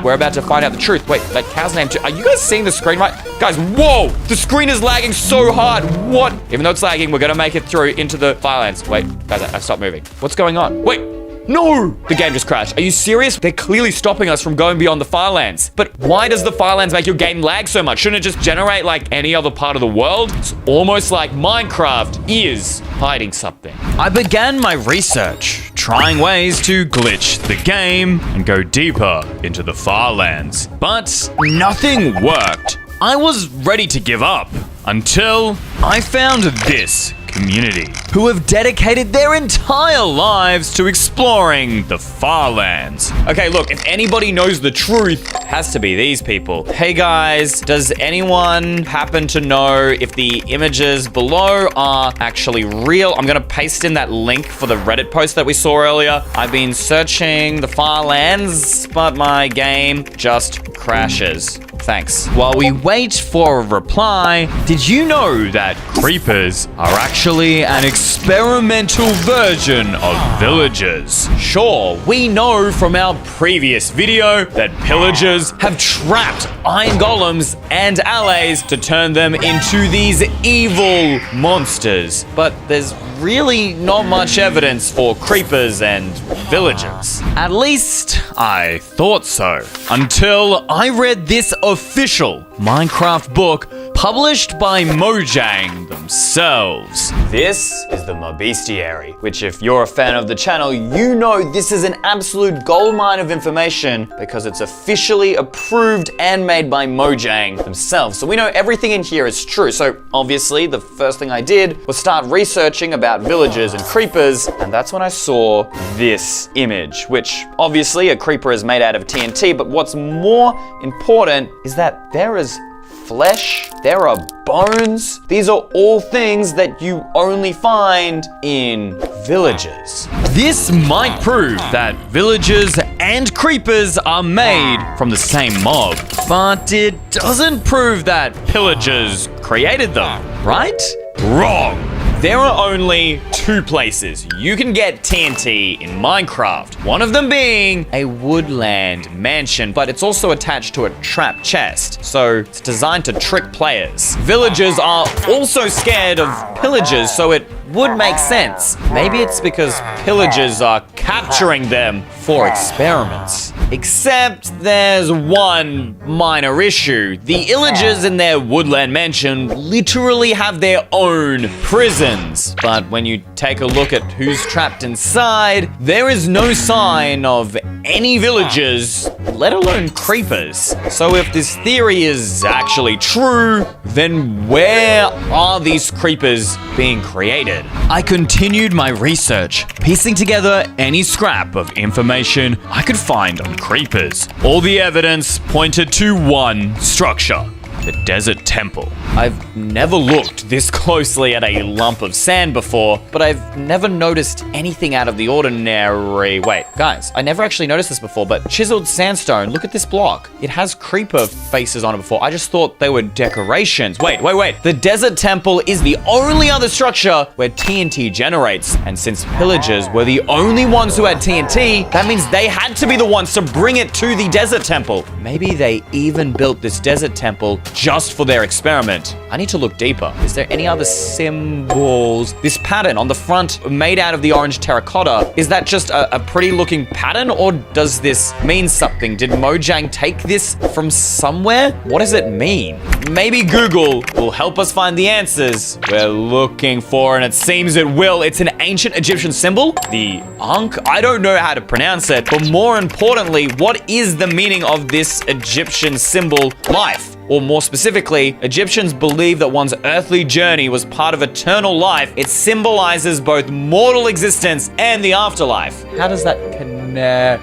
We're about to find out the truth. Wait, that cow's name too. Are you guys seeing the screen right? Guys, whoa. The screen is lagging so hard. What? Even though it's lagging, we're going to make it through into the Firelands. Wait, guys, I stopped moving. What's going on? Wait. No! The game just crashed. Are you serious? They're clearly stopping us from going beyond the Firelands. But why does the Firelands make your game lag so much? Shouldn't it just generate like any other part of the world? It's almost like Minecraft is hiding something. I began my research, trying ways to glitch the game and go deeper into the Firelands. But nothing worked. I was ready to give up until I found this community who have dedicated their entire lives to exploring the Firelands. Okay, look, if anybody knows the truth, it has to be these people. Hey guys, does anyone happen to know if the images below are actually real? I'm gonna paste in that link for the Reddit post that we saw earlier. I've been searching the Firelands, but my game just crashes. Thanks. While we wait for a reply, did you know that creepers are actually an experimental version of villagers? Sure, we know from our previous video that pillagers have trapped iron golems and allies to turn them into these evil monsters. But there's really not much evidence for creepers and villagers. At least I thought so. Until I read this official Minecraft book published by Mojang themselves. This is the Bestiary, which if you're a fan of the channel, you know this is an absolute goldmine of information because it's officially approved and made by Mojang themselves. So we know everything in here is true. So obviously the first thing I did was start researching about villagers and creepers, and that's when I saw this image, which obviously a creeper is made out of TNT, but what's more important is that there is flesh, there are bones. These are all things that you only find in villages. This might prove that villagers and creepers are made from the same mob, but it doesn't prove that pillagers created them, right? Wrong. There are only 2 places you can get TNT in Minecraft. One of them being a woodland mansion, but it's also attached to a trap chest, so it's designed to trick players. Villagers are also scared of pillagers, so it would make sense. Maybe it's because pillagers are capturing them for experiments. Except there's one minor issue. The illagers in their woodland mansion literally have their own prisons. But when you take a look at who's trapped inside, there is no sign of any villagers, let alone creepers. So if this theory is actually true, then where are these creepers being created? I continued my research, piecing together any scrap of information I could find on creepers. All the evidence pointed to one structure: the Desert Temple. I've never looked this closely at a lump of sand before, but I've never noticed anything out of the ordinary. Wait, guys, I never actually noticed this before, but chiseled sandstone, look at this block. It has creeper faces on it before. I just thought they were decorations. Wait. The Desert Temple is the only other structure where TNT generates. And since pillagers were the only ones who had TNT, that means they had to be the ones to bring it to the Desert Temple. Maybe they even built this Desert Temple just for their experiment. I need to look deeper. Is there any other symbols? This pattern on the front made out of the orange terracotta, is that just a pretty looking pattern, or does this mean something? Did Mojang take this from somewhere? What does it mean? Maybe Google will help us find the answers we're looking for, and it seems it will. It's an ancient Egyptian symbol, the Ankh. I don't know how to pronounce it, but more importantly, what is the meaning of this Egyptian symbol, life? Or more specifically, Egyptians believe that one's earthly journey was part of eternal life. It symbolizes both mortal existence and the afterlife. How does that connect?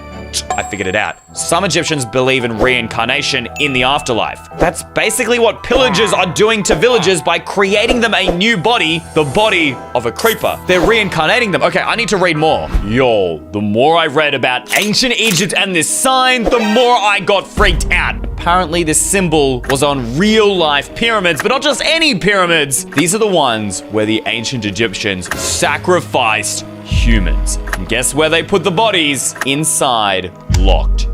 I figured it out. Some Egyptians believe in reincarnation in the afterlife. That's basically what pillagers are doing to villagers by creating them a new body, the body of a creeper. They're reincarnating them. Okay, I need to read more. Yo, the more I read about ancient Egypt and this sign, the more I got freaked out. Apparently, this symbol was on real-life pyramids, but not just any pyramids. These are the ones where the ancient Egyptians sacrificed humans. And guess where they put the bodies? Inside locked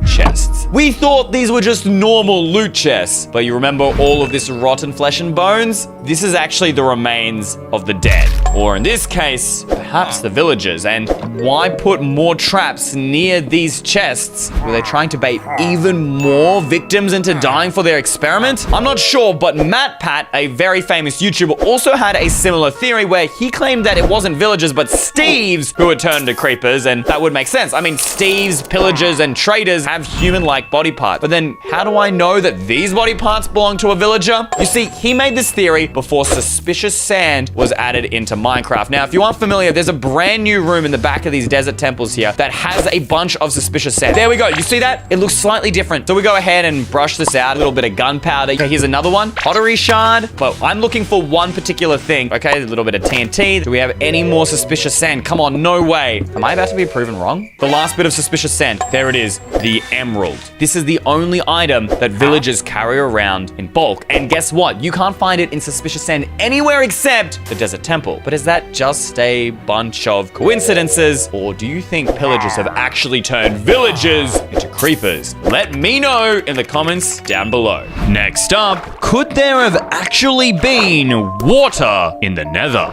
chests. We thought these were just normal loot chests, but you remember all of this rotten flesh and bones? This is actually the remains of the dead, or in this case, perhaps the villagers. And why put more traps near these chests? Were they trying to bait even more victims into dying for their experiment? I'm not sure, but MatPat, a very famous YouTuber, also had a similar theory where he claimed that it wasn't villagers, but Steves who had turned to creepers, and that would make sense. I mean, Steves, pillagers, and traders have human-like body parts. But then how do I know that these body parts belong to a villager? You see, he made this theory before suspicious sand was added into Minecraft. Now, if you aren't familiar, there's a brand new room in the back of these desert temples here that has a bunch of suspicious sand. There we go. You see that? It looks slightly different. So we go ahead and brush this out. A little bit of gunpowder. Okay, here's another one. Pottery shard. But I'm looking for one particular thing. Okay, a little bit of TNT. Do we have any more suspicious sand? Come on, no way. Am I about to be proven wrong? The last bit of suspicious sand. There it is. The emerald. This is the only item that villagers carry around in bulk. And guess what? You can't find it in suspicious sand anywhere except the Desert Temple. But is that just a bunch of coincidences? Or do you think pillagers have actually turned villagers into creepers? Let me know in the comments down below. Next up, could there have actually been water in the Nether?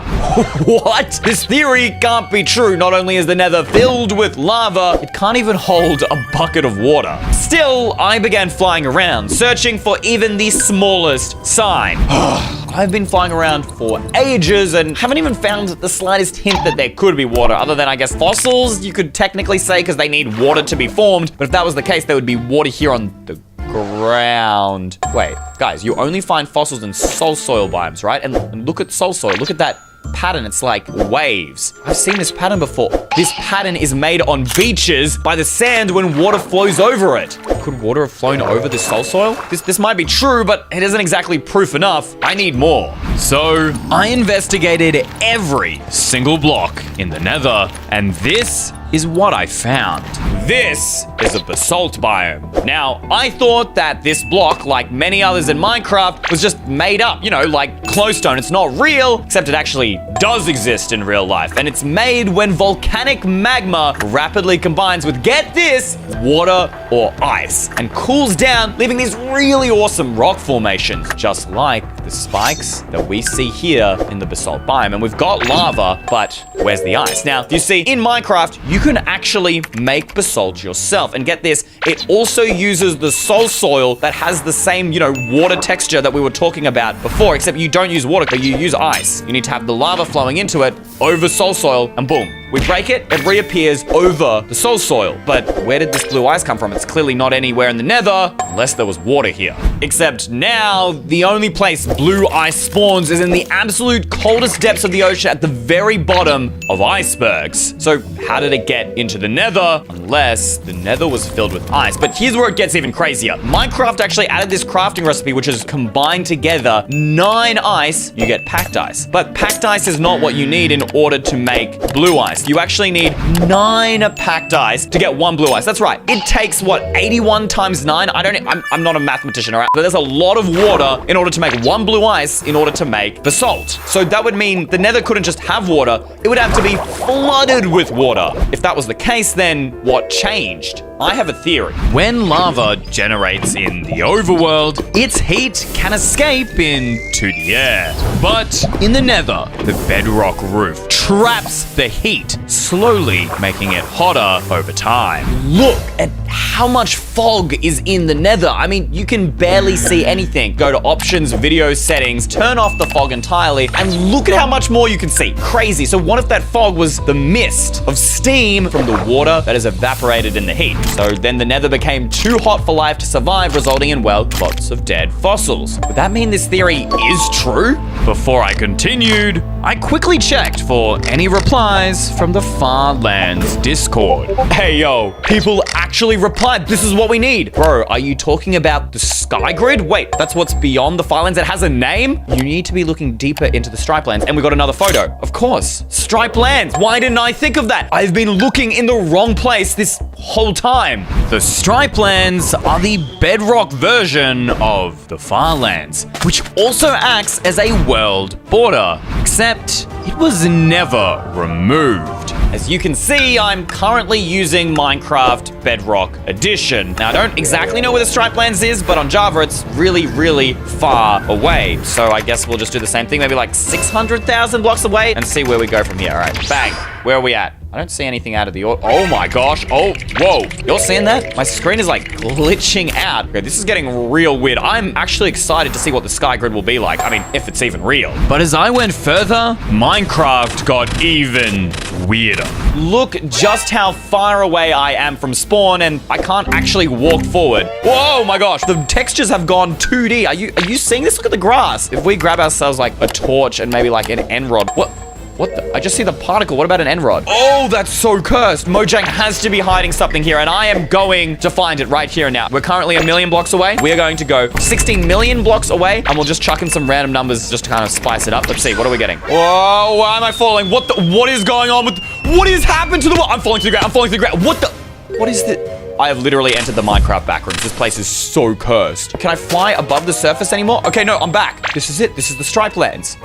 What? This theory can't be true. Not only is the Nether filled with lava, it can't even hold a bucket of water. Still, I began flying around, searching for even the smallest sign. I've been flying around for ages and haven't even found the slightest hint that there could be water, other than, I guess, fossils, you could technically say, because they need water to be formed. But if that was the case, there would be water here on the ground. Wait, guys, you only find fossils in soul soil biomes, right? And look at soul soil. Look at that pattern. It's like waves. I've seen this pattern before. This pattern is made on beaches by the sand when water flows over it. Could water have flown over this soul soil? This might be true, but it isn't exactly proof enough. I need more. So I investigated every single block in the Nether, and this is what I found. This is a basalt biome. Now, I thought that this block, like many others in Minecraft, was just made up, you know, like glowstone. It's not real, except it actually does exist in real life. And it's made when volcanic magma rapidly combines with, get this, water or ice, and cools down, leaving these really awesome rock formations, just like the spikes that we see here in the basalt biome. And we've got lava, but where's the ice? Now, you see, in Minecraft, you can actually make basalt yourself. And get this, it also uses the soul soil that has the same, water texture that we were talking about before, except you don't use water, but you use ice. You need to have the lava flowing into it over soul soil, and boom. We break it, it reappears over the soul soil. But where did this blue ice come from? It's clearly not anywhere in the nether, unless there was water here. Except now, the only place blue ice spawns is in the absolute coldest depths of the ocean at the very bottom of icebergs. So how did it get into the nether? Unless the nether was filled with ice. But here's where it gets even crazier. Minecraft actually added this crafting recipe, which is combined together 9 ice, you get packed ice. But packed ice is not what you need in order to make blue ice. You actually need 9 packed ice to get 1 blue ice. That's right. It takes, what, 81 times 9? I'm not a mathematician, all right? But there's a lot of water in order to make 1 blue ice in order to make basalt. So that would mean the nether couldn't just have water. It would have to be flooded with water. If that was the case, then what changed? I have a theory. When lava generates in the overworld, its heat can escape into the air. But in the nether, the bedrock roof traps the heat, slowly making it hotter over time. Look at how much fog is in the nether. I mean, you can barely see anything. Go to options, video settings, turn off the fog entirely, and look at how much more you can see. Crazy. So what if that fog was the mist of steam from the water that has evaporated in the heat? So then the nether became too hot for life to survive, resulting in, well, lots of dead fossils. Would that mean this theory is true? Before I continued, I quickly checked for any replies from the Farlands Discord. Hey, yo, people actually replied. This is what we need. Bro, are you talking about the sky grid? Wait, that's what's beyond the Farlands. It has a name? You need to be looking deeper into the stripe lands. And we got another photo. Of course, stripe lands. Why didn't I think of that? I've been looking in the wrong place this whole time. The stripe lands are the bedrock version of the Farlands, which also acts as a world border, except it was never removed. As you can see, I'm currently using Minecraft Bedrock Edition. Now, I don't exactly know where the stripe lands is, but on Java, it's really, really far away. So I guess we'll just do the same thing, maybe like 600,000 blocks away, and see where we go from here. All right, bang. Where are we at? I don't see anything out of the oh my gosh. Oh, whoa. You're seeing that? My screen is like glitching out. Okay, this is getting real weird. I'm actually excited to see what the sky grid will be like. I mean, if it's even real. But as I went further, Minecraft got even weirder. Look just how far away I am from spawn, and I can't actually walk forward. Whoa, my gosh. The textures have gone 2D. Are you seeing this? Look at the grass. If we grab ourselves like a torch and maybe like an end rod. What the? I just see the particle. What about an end rod? Oh, that's so cursed. Mojang has to be hiding something here, and I am going to find it right here and now. We're currently 1 million blocks away. We are going to go 16 million blocks away, and we'll just chuck in some random numbers just to kind of spice it up. Let's see. What are we getting? Whoa, why am I falling? What is going on with... What has happened to the... I'm falling to the ground. I'm falling to the ground. What the... What is this? I have literally entered the Minecraft backrooms. This place is so cursed. Can I fly above the surface anymore? Okay, no, I'm back. This is it. This is the stripe lands.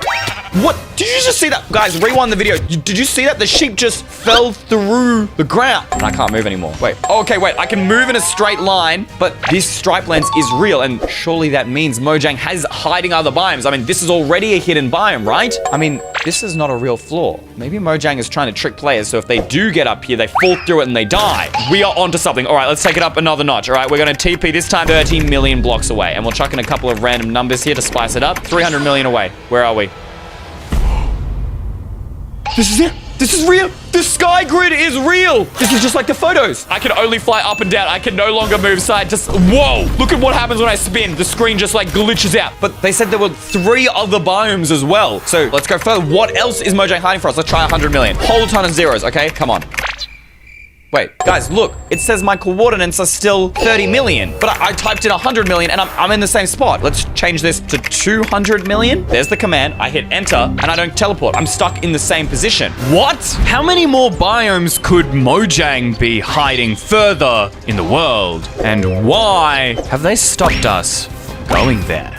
What? Did you just see that? Guys, rewind the video. Did you see that? The sheep just fell through the ground. And I can't move anymore. Wait. Okay, wait. I can move in a straight line, but this stripe lands is real, and surely that means Mojang has hiding other biomes. I mean, this is already a hidden biome, right? I mean, this is not a real floor. Maybe Mojang is trying to trick players, so if they do get up here, they fall through it and they die. We are onto something. All right, let's take it up another notch. All right, we're going to TP this time 30 million blocks away, and we'll chuck in a couple of random numbers here to spice it up. 300 million away. Where are we? This is it. This is real. The sky grid is real. This is just like the photos. I can only fly up and down. I can no longer move side. Just, whoa. Look at what happens when I spin. The screen just like glitches out. But they said there were 3 other biomes as well. So let's go further. What else is Mojang hiding for us? Let's try 100 million. Whole ton of zeros, okay? Come on. Wait, guys, look. It says my coordinates are still 30 million. But I typed in 100 million and I'm in the same spot. Let's change this to 200 million. There's the command. I hit enter and I don't teleport. I'm stuck in the same position. What? How many more biomes could Mojang be hiding further in the world? And why have they stopped us from going there?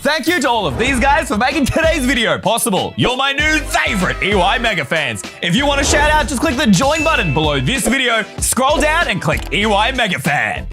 Thank you to all of these guys for making today's video possible. You're my new favorite EY Mega fans. If you want a shout out, just click the join button below this video, scroll down and click EY Mega Fan.